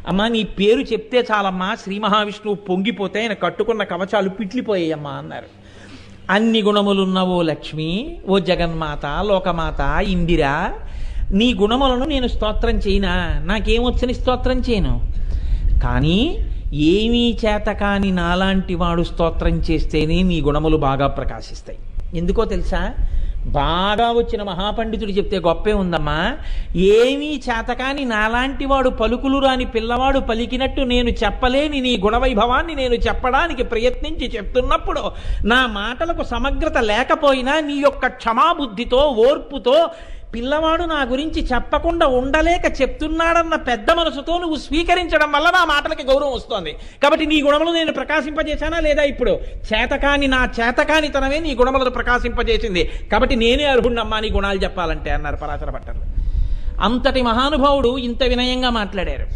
అమ్మా నీ పేరు చెప్తే చాలమ్మా శ్రీ మహావిష్ణువు పొంగిపోతే ఆయన కట్టుకున్న కవచాలు పిట్లిపోయాయమ్మా అన్నారు. అన్ని గుణములున్నవో లక్ష్మి, ఓ జగన్మాత, లోకమాత, ఇందిర, నీ గుణములను నేను స్తోత్రం చేయనా? నాకేమొచ్చని స్తోత్రం చేయను. కానీ ఏమీ చేతకాని నాలాంటి వాడు స్తోత్రం చేస్తేనే నీ గుణములు బాగా ప్రకాశిస్తాయి. ఎందుకో తెలుసా? బాగా వచ్చిన మహాపండితుడు చెప్తే గొప్పే ఉందమ్మా. ఏమీ చేతకాని నాలాంటి వాడు, పలుకులు రాని పిల్లవాడు పలికినట్టు నేను చెప్పలేని నీ గుణవైభవాన్ని నేను చెప్పడానికి ప్రయత్నించి చెప్తున్నప్పుడు నా మాటలకు సమగ్రత లేకపోయినా నీ యొక్క క్షమాబుద్ధితో, ఓర్పుతో, పిల్లవాడు నా గురించి చెప్పకుండా ఉండలేక చెప్తున్నాడన్న పెద్ద మనసుతో నువ్వు స్వీకరించడం వల్ల నా మాటలకి గౌరవం వస్తోంది. కాబట్టి నీ గుణములు నేను ప్రకాశింపజేశానా లేదా? ఇప్పుడు చేతకాని నా చేతకానితనమే నీ గుణములను ప్రకాశింపజేసింది. కాబట్టి నేనే అర్హుణ్ణమ్మా నీ గుణాలు చెప్పాలంటే అన్నారు పరాశర భట్టర్లు. అంతటి మహానుభావుడు ఇంత వినయంగా మాట్లాడారు.